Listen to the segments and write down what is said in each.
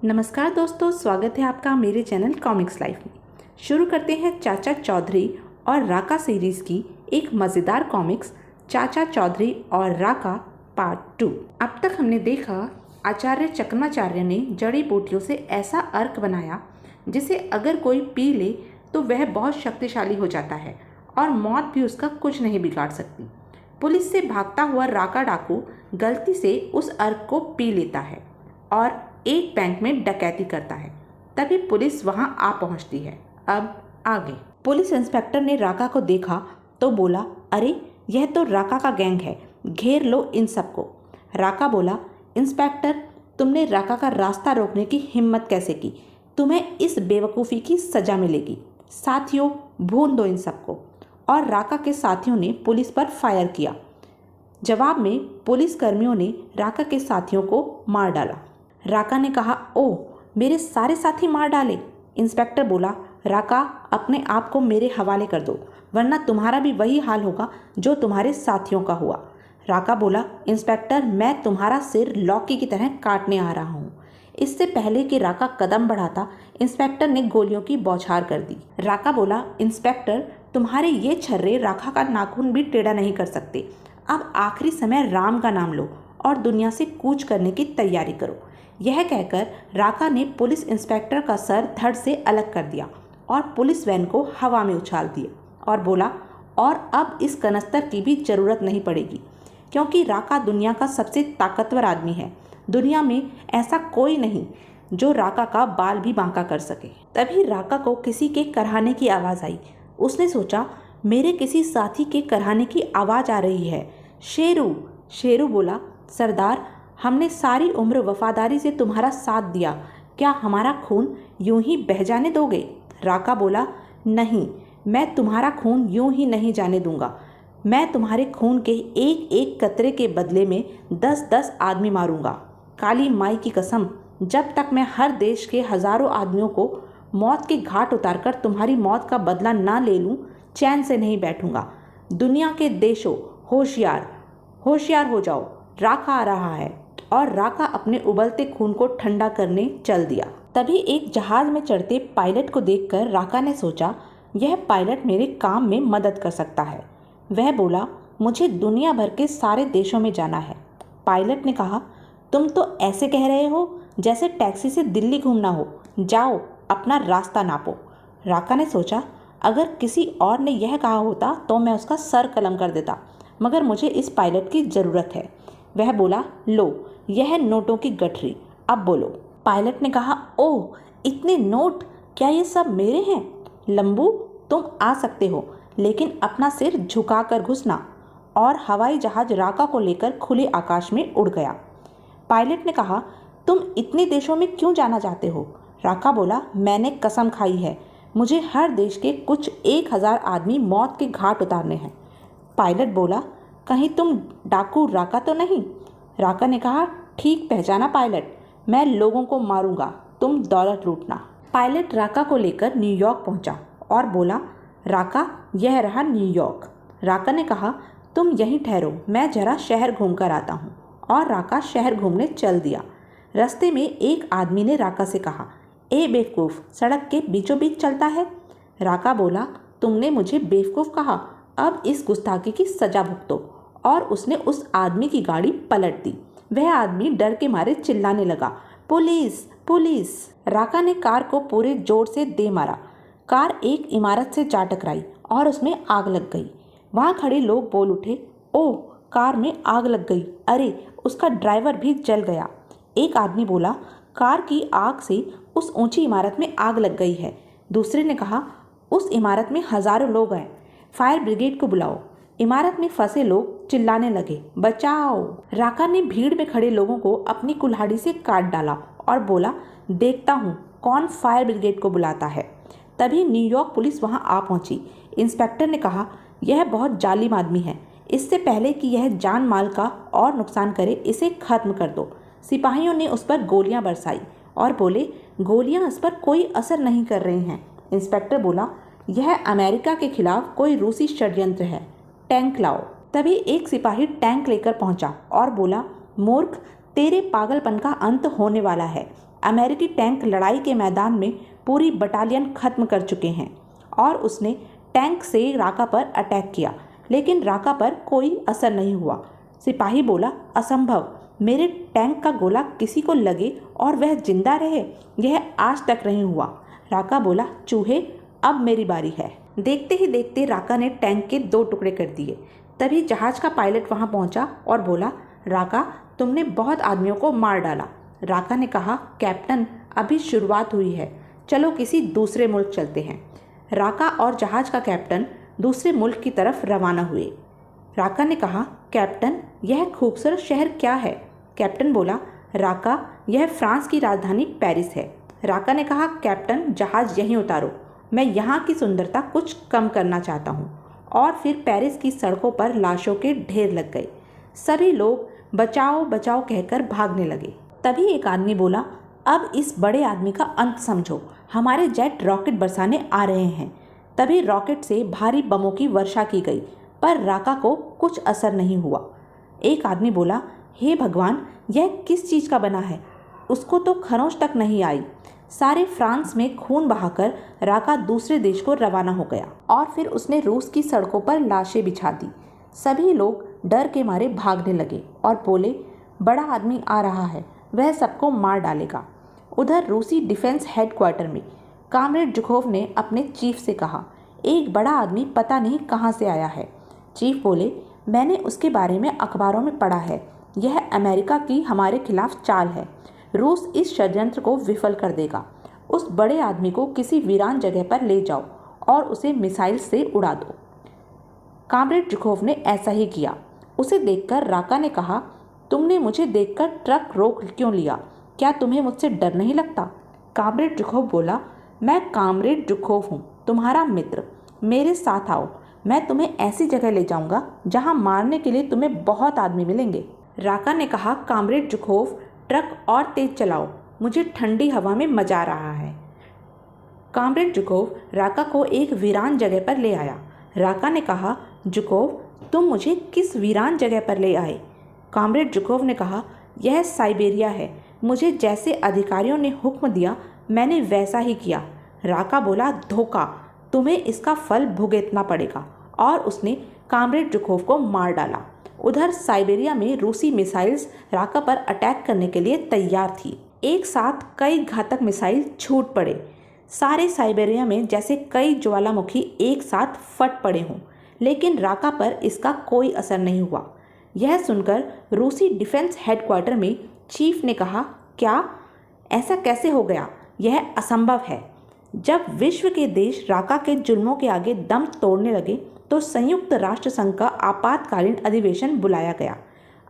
नमस्कार दोस्तों, स्वागत है आपका मेरे चैनल कॉमिक्स लाइफ में। शुरू करते हैं चाचा चौधरी और राका सीरीज़ की एक मज़ेदार कॉमिक्स चाचा चौधरी और राका पार्ट 2। अब तक हमने देखा आचार्य चकमाचार्य ने जड़ी बूटियों से ऐसा अर्क बनाया जिसे अगर कोई पी ले तो वह बहुत शक्तिशाली हो जाता है और मौत भी उसका कुछ नहीं बिगाड़ सकती। पुलिस से भागता हुआ राका डाकू गलती से उस अर्क को पी लेता है और एक बैंक में डकैती करता है। तभी पुलिस वहां आ पहुंचती है। अब आगे पुलिस इंस्पेक्टर ने राका को देखा तो बोला, अरे यह तो राका का गैंग है, घेर लो इन सबको। राका बोला, इंस्पेक्टर तुमने राका का रास्ता रोकने की हिम्मत कैसे की? तुम्हें इस बेवकूफ़ी की सज़ा मिलेगी। साथियों भून दो इन सबको। और राका के साथियों ने पुलिस पर फायर किया। जवाब में पुलिस कर्मियों ने राका के साथियों को मार डाला। राका ने कहा, ओह मेरे सारे साथी मार डाले। इंस्पेक्टर बोला, राका अपने आप को मेरे हवाले कर दो वरना तुम्हारा भी वही हाल होगा जो तुम्हारे साथियों का हुआ। राका बोला, इंस्पेक्टर मैं तुम्हारा सिर लौकी की तरह काटने आ रहा हूँ। इससे पहले कि राका कदम बढ़ाता इंस्पेक्टर ने गोलियों की बौछार कर दी। राका बोला, इंस्पेक्टर तुम्हारे ये छर्रे राका का नाखून भी टेढ़ा नहीं कर सकते। अब आखिरी समय राम का नाम लो और दुनिया से कूच करने की तैयारी करो। यह कहकर राका ने पुलिस इंस्पेक्टर का सर धड़ से अलग कर दिया और पुलिस वैन को हवा में उछाल दिया और बोला, और अब इस कनस्तर की भी ज़रूरत नहीं पड़ेगी क्योंकि राका दुनिया का सबसे ताकतवर आदमी है। दुनिया में ऐसा कोई नहीं जो राका का बाल भी बांका कर सके। तभी राका को किसी के कराहने की आवाज़ आई। उसने सोचा, मेरे किसी साथी के कराहने की आवाज़ आ रही है। शेरू। शेरू बोला, सरदार हमने सारी उम्र वफादारी से तुम्हारा साथ दिया, क्या हमारा खून यूं ही बह जाने दोगे? राका बोला, नहीं मैं तुम्हारा खून यूं ही नहीं जाने दूंगा। मैं तुम्हारे खून के एक एक कतरे के बदले में 10-10 आदमी मारूंगा। काली माई की कसम, जब तक मैं हर देश के हजारों आदमियों को मौत के घाट उतारकर तुम्हारी मौत का बदला ना ले लूं, चैन से नहीं बैठूंगा। दुनिया के देशों होशियार होशियार हो जाओ, राका आ रहा है। और राका अपने उबलते खून को ठंडा करने चल दिया। तभी एक जहाज में चढ़ते पायलट को देखकर राका ने सोचा, यह पायलट मेरे काम में मदद कर सकता है। वह बोला, मुझे दुनिया भर के सारे देशों में जाना है। पायलट ने कहा, तुम तो ऐसे कह रहे हो जैसे टैक्सी से दिल्ली घूमना हो। जाओ अपना रास्ता नापो। राका ने सोचा, अगर किसी और ने यह कहा होता तो मैं उसका सर कलम कर देता, मगर मुझे इस पायलट की ज़रूरत है। वह बोला, लो यह नोटों की गठरी, अब बोलो। पायलट ने कहा, ओह इतने नोट, क्या ये सब मेरे हैं? लंबू तुम आ सकते हो लेकिन अपना सिर झुका कर घुसना। और हवाई जहाज राका को लेकर खुले आकाश में उड़ गया। पायलट ने कहा, तुम इतने देशों में क्यों जाना चाहते हो? राका बोला, मैंने कसम खाई है, मुझे हर देश के कुछ 1000 आदमी मौत के घाट उतारने हैं। पायलट बोला, कहीं तुम डाकू राका तो नहीं? राका ने कहा, ठीक पहचाना पायलट, मैं लोगों को मारूंगा, तुम दौलत लूटना। पायलट राका को लेकर न्यूयॉर्क पहुंचा और बोला, राका यह रहा न्यूयॉर्क। राका ने कहा, तुम यहीं ठहरो, मैं जरा शहर घूम कर आता हूँ। और राका शहर घूमने चल दिया। रास्ते में एक आदमी ने राका से कहा, ए बेवकूफ़, सड़क के बीचों बीच चलता है। राका बोला, तुमने मुझे बेवकूफ़ कहा, अब इस गुस्ताखी की सज़ा भुगतो। और उसने उस आदमी की गाड़ी पलट दी। वह आदमी डर के मारे चिल्लाने लगा, पुलिस पुलिस। राका ने कार को पूरे जोर से दे मारा। कार एक इमारत से जा टकराई और उसमें आग लग गई। वहाँ खड़े लोग बोल उठे, ओह कार में आग लग गई, अरे उसका ड्राइवर भी जल गया। एक आदमी बोला, कार की आग से उस ऊंची इमारत में आग लग गई है। दूसरे ने कहा, उस इमारत में हजारों लोग हैं, फायर ब्रिगेड को बुलाओ। इमारत में फंसे लोग चिल्लाने लगे, बचाओ। राका ने भीड़ में खड़े लोगों को अपनी कुल्हाड़ी से काट डाला और बोला, देखता हूँ कौन फायर ब्रिगेड को बुलाता है। तभी न्यूयॉर्क पुलिस वहां आ पहुंची। इंस्पेक्टर ने कहा, यह बहुत जालिम आदमी है, इससे पहले कि यह जान माल का और नुकसान करे इसे खत्म कर दो। सिपाहियों ने उस पर गोलियां बरसाई और बोले, गोलियां इस पर कोई असर नहीं कर रही हैं। इंस्पेक्टर बोला, यह अमेरिका के खिलाफ कोई रूसी षड्यंत्र है, टैंक लाओ। तभी एक सिपाही टैंक लेकर पहुंचा और बोला, मूर्ख तेरे पागलपन का अंत होने वाला है। अमेरिकी टैंक लड़ाई के मैदान में पूरी बटालियन खत्म कर चुके हैं और उसने टैंक से राका पर अटैक किया, लेकिन राका पर कोई असर नहीं हुआ। सिपाही बोला, असंभव, मेरे टैंक का गोला किसी को लगे और वह जिंदा रहे, यह आज तक नहीं हुआ। राका बोला, चूहे, अब मेरी बारी है। देखते ही देखते राका ने टैंक के 2 टुकड़े कर दिए। तभी जहाज का पायलट वहां पहुंचा और बोला, राका, तुमने बहुत आदमियों को मार डाला। राका ने कहा, कैप्टन, अभी शुरुआत हुई है, चलो किसी दूसरे मुल्क चलते हैं। राका और जहाज का कैप्टन दूसरे मुल्क की तरफ रवाना हुए। राका ने कहा, कैप्टन, यह खूबसूरत शहर क्या है? कैप्टन बोला, राका, यह फ्रांस की राजधानी पेरिस है। राका ने कहा, कैप्टन, जहाज यहीं उतारो, मैं यहाँ की सुंदरता कुछ कम करना चाहता हूँ। और फिर पेरिस की सड़कों पर लाशों के ढेर लग गए। सभी लोग बचाओ बचाओ कहकर भागने लगे। तभी एक आदमी बोला, अब इस बड़े आदमी का अंत समझो, हमारे जेट रॉकेट बरसाने आ रहे हैं। तभी रॉकेट से भारी बमों की वर्षा की गई, पर राका को कुछ असर नहीं हुआ। एक आदमी बोला, हे भगवान, यह किस चीज़ का बना है? उसको तो खरोंच तक नहीं आई। सारे फ्रांस में खून बहाकर राका दूसरे देश को रवाना हो गया और फिर उसने रूस की सड़कों पर लाशें बिछा दी। सभी लोग डर के मारे भागने लगे और बोले, बड़ा आदमी आ रहा है, वह सबको मार डालेगा। उधर रूसी डिफेंस हेडक्वार्टर में कामरेड जुखोव ने अपने चीफ से कहा, एक बड़ा आदमी पता नहीं कहाँ से आया है। चीफ बोले, मैंने उसके बारे में अखबारों में पढ़ा है, यह अमेरिका की हमारे खिलाफ चाल है। रूस इस षड्यंत्र को विफल कर देगा। उस बड़े आदमी को किसी वीरान जगह पर ले जाओ और उसे मिसाइल से उड़ा दो। कामरेड जुखोव ने ऐसा ही किया। उसे देखकर राका ने कहा, तुमने मुझे देखकर ट्रक रोक क्यों लिया? क्या तुम्हें मुझसे डर नहीं लगता? कामरेड जुखोव बोला, मैं कामरेड जुखोव हूँ, तुम्हारा मित्र, मेरे साथ आओ, मैं तुम्हें ऐसी जगह ले जाऊंगा जहाँ मारने के लिए तुम्हें बहुत आदमी मिलेंगे। राका ने कहा, कामरेड जुखोव, ट्रक और तेज चलाओ, मुझे ठंडी हवा में मजा आ रहा है। कामरेड जुखोव राका को एक वीरान जगह पर ले आया। राका ने कहा, जुखोव, तुम मुझे किस वीरान जगह पर ले आए? कामरेड जुखोव ने कहा, यह साइबेरिया है, मुझे जैसे अधिकारियों ने हुक्म दिया मैंने वैसा ही किया। राका बोला, धोखा, तुम्हें इसका फल भुगतना पड़ेगा, और उसने कामरेड जुखोव को मार डाला। उधर साइबेरिया में रूसी मिसाइल्स राका पर अटैक करने के लिए तैयार थी। एक साथ कई घातक मिसाइल छूट पड़े। सारे साइबेरिया में जैसे कई ज्वालामुखी एक साथ फट पड़े हों, लेकिन राका पर इसका कोई असर नहीं हुआ। यह सुनकर रूसी डिफेंस हेडक्वार्टर में चीफ ने कहा, क्या ऐसा कैसे हो गया? यह असंभव है। जब विश्व के देश राका के जुल्मों के आगे दम तोड़ने लगे तो संयुक्त राष्ट्र संघ का आपातकालीन अधिवेशन बुलाया गया।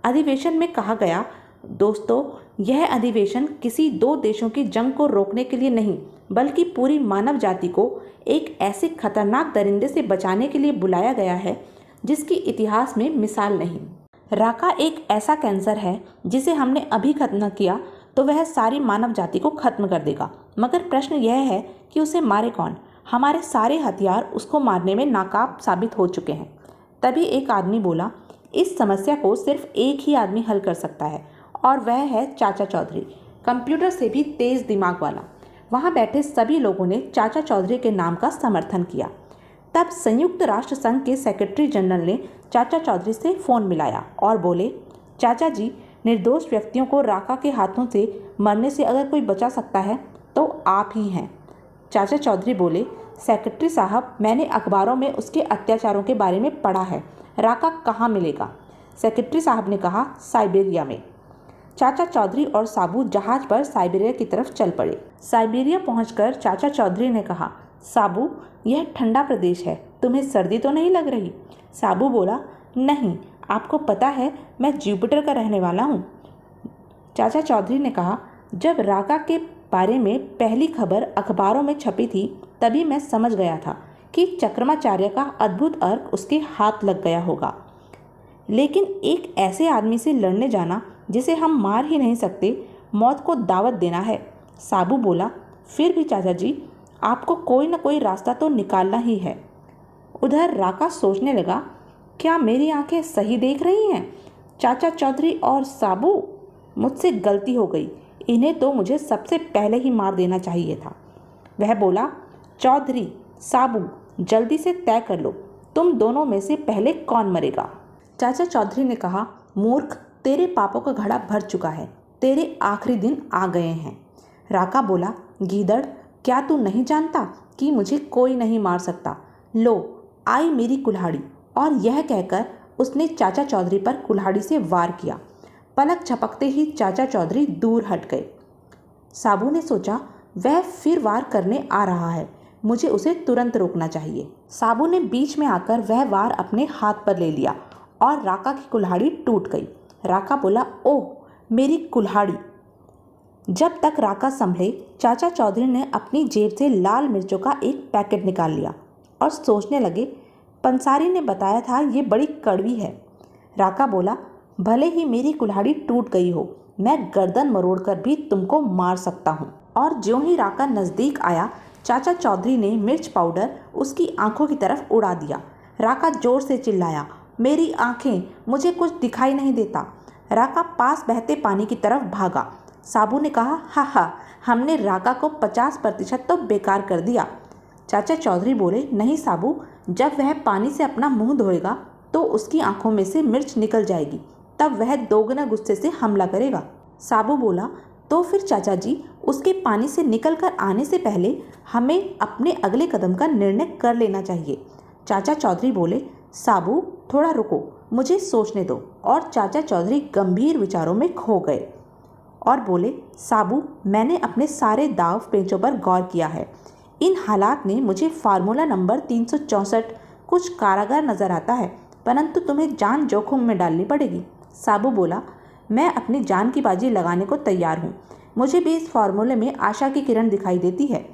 अधिवेशन में कहा गया, दोस्तों, यह अधिवेशन किसी 2 देशों की जंग को रोकने के लिए नहीं, बल्कि पूरी मानव जाति को एक ऐसे खतरनाक दरिंदे से बचाने के लिए बुलाया गया है जिसकी इतिहास में मिसाल नहीं। राका एक ऐसा कैंसर है जिसे हमने अभी खत्म न किया तो वह सारी मानव जाति को खत्म कर देगा, मगर प्रश्न यह है कि उसे मारे कौन? हमारे सारे हथियार उसको मारने में नाकाम साबित हो चुके हैं। तभी एक आदमी बोला, इस समस्या को सिर्फ एक ही आदमी हल कर सकता है, और वह है चाचा चौधरी, कंप्यूटर से भी तेज दिमाग वाला। वहाँ बैठे सभी लोगों ने चाचा चौधरी के नाम का समर्थन किया। तब संयुक्त राष्ट्र संघ के सेक्रेटरी जनरल ने चाचा चौधरी से फ़ोन मिलाया और बोले, चाचा जी, निर्दोष व्यक्तियों को राका के हाथों से मरने से अगर कोई बचा सकता है तो आप ही हैं। चाचा चौधरी बोले, सेक्रेटरी साहब, मैंने अखबारों में उसके अत्याचारों के बारे में पढ़ा है, राका कहाँ मिलेगा? सेक्रेटरी साहब ने कहा, साइबेरिया में। चाचा चौधरी और साबू जहाज पर साइबेरिया की तरफ चल पड़े। साइबेरिया पहुंचकर चाचा चौधरी ने कहा, साबू, यह ठंडा प्रदेश है, तुम्हें सर्दी तो नहीं लग रही? साबू बोला, नहीं, आपको पता है मैं जुपिटर का रहने वाला हूँ। चाचा चौधरी ने कहा, जब राका के बारे में पहली खबर अखबारों में छपी थी तभी मैं समझ गया था कि चक्रमाचार्य का अद्भुत अर्क उसके हाथ लग गया होगा, लेकिन एक ऐसे आदमी से लड़ने जाना जिसे हम मार ही नहीं सकते, मौत को दावत देना है। साबू बोला, फिर भी चाचा जी, आपको कोई न कोई रास्ता तो निकालना ही है। उधर राका सोचने लगा, क्या मेरी आंखें सही देख रही हैं? चाचा चौधरी और साबू, मुझसे गलती हो गई, इन्हें तो मुझे सबसे पहले ही मार देना चाहिए था। वह बोला, चौधरी, साबू, जल्दी से तय कर लो, तुम दोनों में से पहले कौन मरेगा। चाचा चौधरी ने कहा, मूर्ख, तेरे पापों का घड़ा भर चुका है, तेरे आखिरी दिन आ गए हैं। राका बोला, गीदड़, क्या तू नहीं जानता कि मुझे कोई नहीं मार सकता। लो, आई मेरी कुल्हाड़ी। और यह कहकर उसने चाचा चौधरी पर कुल्हाड़ी से वार किया। पलक झपकते ही चाचा चौधरी दूर हट गए। साबू ने सोचा, वह फिर वार करने आ रहा है, मुझे उसे तुरंत रोकना चाहिए। साबू ने बीच में आकर वह वार अपने हाथ पर ले लिया और राका की कुल्हाड़ी टूट गई। राका बोला, ओह, मेरी कुल्हाड़ी। जब तक राका संभले, चाचा चौधरी ने अपनी जेब से लाल मिर्चों का एक पैकेट निकाल लिया और सोचने लगे, पंसारी ने बताया था ये बड़ी कड़वी है। राका बोला, भले ही मेरी कुल्हाड़ी टूट गई हो, मैं गर्दन मरोड़कर भी तुमको मार सकता हूँ। और ज्यों ही राका नज़दीक आया, चाचा चौधरी ने मिर्च पाउडर उसकी आंखों की तरफ उड़ा दिया। राका जोर से चिल्लाया, मेरी आंखें, मुझे कुछ दिखाई नहीं देता। राका पास बहते पानी की तरफ भागा। साबू ने कहा, हा हा, हमने राका को 50% तो बेकार कर दिया। चाचा चौधरी बोले, नहीं साबू, जब वह पानी से अपना मुंह धोएगा तो उसकी आंखों में से मिर्च निकल जाएगी, तब वह दोगुना गुस्से से हमला करेगा। साबू बोला, तो फिर चाचा जी, उसके पानी से निकल कर आने से पहले हमें अपने अगले कदम का निर्णय कर लेना चाहिए। चाचा चौधरी बोले, साबू, थोड़ा रुको, मुझे सोचने दो। और चाचा चौधरी गंभीर विचारों में खो गए और बोले, साबू, मैंने अपने सारे दाव पेचों पर गौर किया है। इन हालात में मुझे फार्मूला नंबर 364 कुछ कारागार नज़र आता है, परंतु तुम्हें जान जोखिम में डालनी पड़ेगी। साबू बोला, मैं अपनी जान की बाजी लगाने को तैयार हूँ। मुझे भी इस फार्मूले में आशा की किरण दिखाई देती है।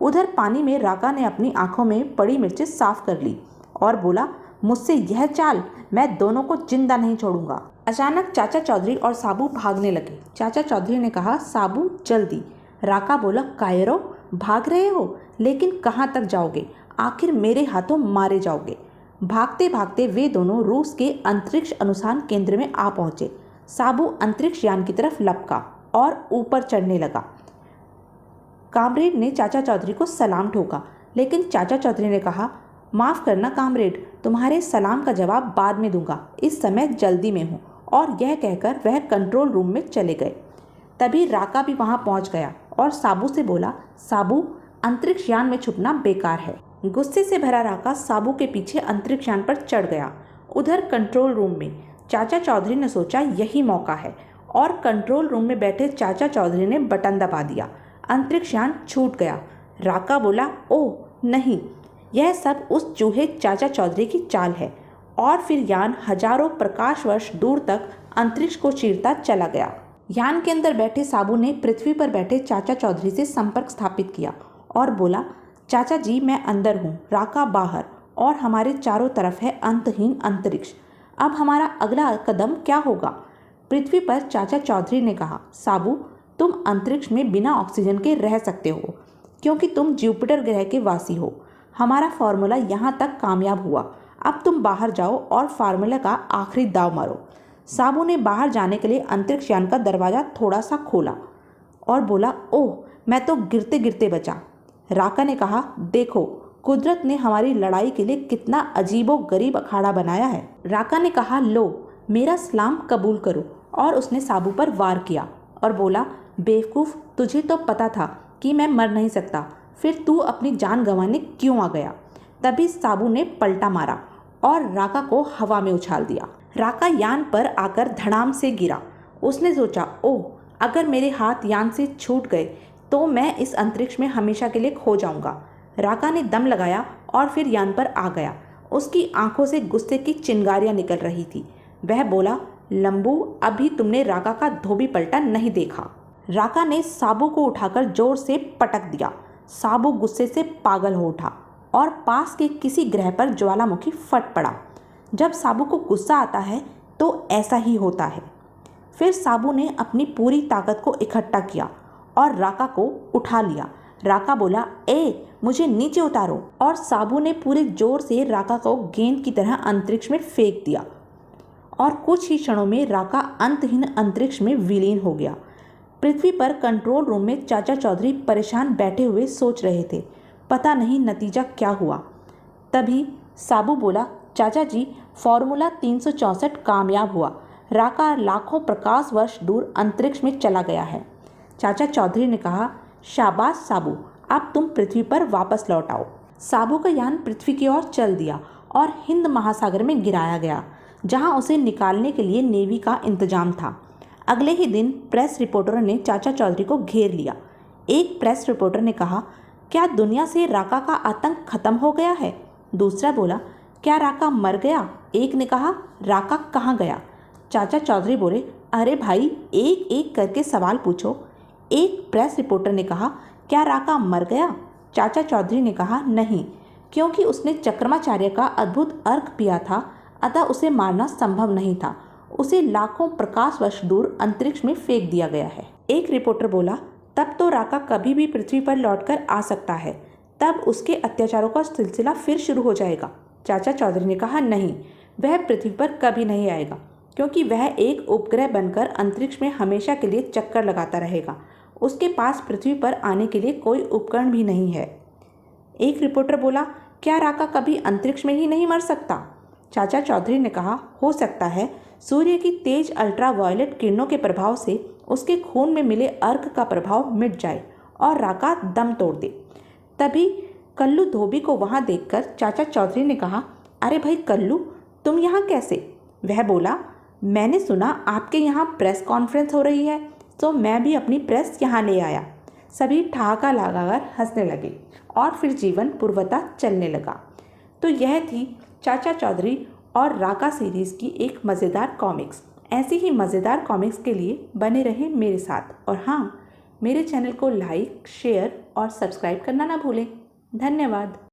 उधर पानी में राका ने अपनी आंखों में पड़ी मिर्चें साफ कर ली और बोला, मुझसे यह चाल, मैं दोनों को जिंदा नहीं छोड़ूंगा। अचानक चाचा चौधरी और साबू भागने लगे। चाचा चौधरी ने कहा, साबू, जल्दी। राका बोला, कायरो, भाग रहे हो, लेकिन कहाँ तक जाओगे? आखिर मेरे हाथों मारे जाओगे। भागते भागते वे दोनों रूस के अंतरिक्ष अनुसंधान केंद्र में आ पहुंचे। साबू अंतरिक्ष यान की तरफ लपका और ऊपर चढ़ने लगा। कामरेड ने चाचा चौधरी को सलाम ठोका, लेकिन चाचा चौधरी ने कहा, माफ़ करना कामरेड, तुम्हारे सलाम का जवाब बाद में दूंगा, इस समय जल्दी में हूँ। और यह कहकर वह कंट्रोल रूम में चले गए। तभी राका भी वहाँ पहुँच गया और साबू से बोला, साबू, अंतरिक्ष यान में छुपना बेकार है। गुस्से से भरा राका साबू के पीछे अंतरिक्ष यान पर चढ़ गया। उधर कंट्रोल रूम में चाचा चौधरी ने सोचा यही मौका है और कंट्रोल रूम में बैठे चाचा चौधरी ने बटन दबा दिया। अंतरिक्ष यान छूट गया। राका बोला, ओह नहीं, यह सब उस चूहे चाचा चौधरी की चाल है। और फिर यान हजारों प्रकाश वर्ष दूर तक अंतरिक्ष को चीरता चला गया। यान के अंदर बैठे साबू ने पृथ्वी पर बैठे चाचा चौधरी से संपर्क स्थापित किया और बोला, चाचा जी, मैं अंदर हूँ, राका बाहर, और हमारे चारों तरफ है अंतहीन अंतरिक्ष। अब हमारा अगला कदम क्या होगा? पृथ्वी पर चाचा चौधरी ने कहा, साबू, तुम अंतरिक्ष में बिना ऑक्सीजन के रह सकते हो क्योंकि तुम जुपिटर ग्रह के वासी हो। हमारा फार्मूला यहाँ तक कामयाब हुआ। अब तुम बाहर जाओ और फार्मूला का आखिरी दाव मारो। साबू ने बाहर जाने के लिए अंतरिक्ष यान का दरवाज़ा थोड़ा सा खोला और बोला, ओह, मैं तो गिरते गिरते बचा। राका ने कहा, देखो, कुदरत ने हमारी लड़ाई के लिए कितना अजीबो गरीब अखाड़ा बनाया है। राका ने कहा, लो, मेरा सलाम कबूल करो। और उसने साबू पर वार किया और बोला, बेवकूफ़, तुझे तो पता था कि मैं मर नहीं सकता, फिर तू अपनी जान गंवाने क्यों आ गया? तभी साबू ने पलटा मारा और राका को हवा में उछाल दिया। राका यान पर आकर धड़ाम से गिरा। उसने सोचा, ओह, अगर मेरे हाथ यान से छूट गए तो मैं इस अंतरिक्ष में हमेशा के लिए खो जाऊंगा। राका ने दम लगाया और फिर यान पर आ गया। उसकी आंखों से गुस्से की चिंगारियां निकल रही थी। वह बोला, लंबू, अभी तुमने राका का धोबी पलटा नहीं देखा। राका ने साबू को उठाकर जोर से पटक दिया। साबू गुस्से से पागल हो उठा और पास के किसी ग्रह पर ज्वालामुखी फट पड़ा। जब साबू को गुस्सा आता है तो ऐसा ही होता है। फिर साबू ने अपनी पूरी ताकत को इकट्ठा किया और राका को उठा लिया। राका बोला, ए, मुझे नीचे उतारो। और साबू ने पूरे जोर से राका को गेंद की तरह अंतरिक्ष में फेंक दिया और कुछ ही क्षणों में राका अंतहीन अंतरिक्ष में विलीन हो गया। पृथ्वी पर कंट्रोल रूम में चाचा चौधरी परेशान बैठे हुए सोच रहे थे, पता नहीं नतीजा क्या हुआ। तभी साबू बोला, चाचा जी, फॉर्मूला 364 कामयाब हुआ। राका लाखों प्रकाश वर्ष दूर अंतरिक्ष में चला गया है। चाचा चौधरी ने कहा, शाबाश साबू, अब तुम पृथ्वी पर वापस लौट आओ। साबू का यान पृथ्वी की ओर चल दिया और हिंद महासागर में गिराया गया, जहां उसे निकालने के लिए नेवी का इंतजाम था। अगले ही दिन प्रेस रिपोर्टरों ने चाचा चौधरी को घेर लिया। एक प्रेस रिपोर्टर ने कहा, क्या दुनिया से राका का आतंक खत्म हो गया है? दूसरा बोला, क्या राका मर गया? एक ने कहा, राका कहाँ गया? चाचा चौधरी बोले, अरे भाई, एक एक करके सवाल पूछो। एक प्रेस रिपोर्टर ने कहा, क्या राका मर गया? चाचा चौधरी ने कहा, नहीं, क्योंकि उसने चक्रमाचार्य का अद्भुत अर्घ पिया था, अतः उसे मारना संभव नहीं था। उसे लाखों प्रकाश वर्ष दूर अंतरिक्ष में फेंक दिया गया है। एक रिपोर्टर बोला, तब तो राका कभी भी पृथ्वी पर लौटकर आ सकता है, तब उसके अत्याचारों का सिलसिला फिर शुरू हो जाएगा। चाचा चौधरी ने कहा, नहीं, वह पृथ्वी पर कभी नहीं आएगा, क्योंकि वह एक उपग्रह बनकर अंतरिक्ष में हमेशा के लिए चक्कर लगाता रहेगा। उसके पास पृथ्वी पर आने के लिए कोई उपकरण भी नहीं है। एक रिपोर्टर बोला, क्या राका कभी अंतरिक्ष में ही नहीं मर सकता? चाचा चौधरी ने कहा, हो सकता है सूर्य की तेज अल्ट्रावायलेट किरणों के प्रभाव से उसके खून में मिले अर्क का प्रभाव मिट जाए और राका दम तोड़ दे। तभी कल्लू धोबी को वहां देखकर चाचा चौधरी ने कहा, अरे भाई कल्लू, तुम यहाँ कैसे? वह बोला, मैंने सुना आपके यहाँ प्रेस कॉन्फ्रेंस हो रही है, तो मैं भी अपनी प्रेस यहाँ ले आया। सभी ठहाका लगाकर हंसने लगे और फिर जीवन पूर्वता चलने लगा। तो यह थी चाचा चौधरी और राका सीरीज़ की एक मज़ेदार कॉमिक्स। ऐसी ही मज़ेदार कॉमिक्स के लिए बने रहें मेरे साथ, और हाँ, मेरे चैनल को लाइक, शेयर और सब्सक्राइब करना ना भूलें। धन्यवाद।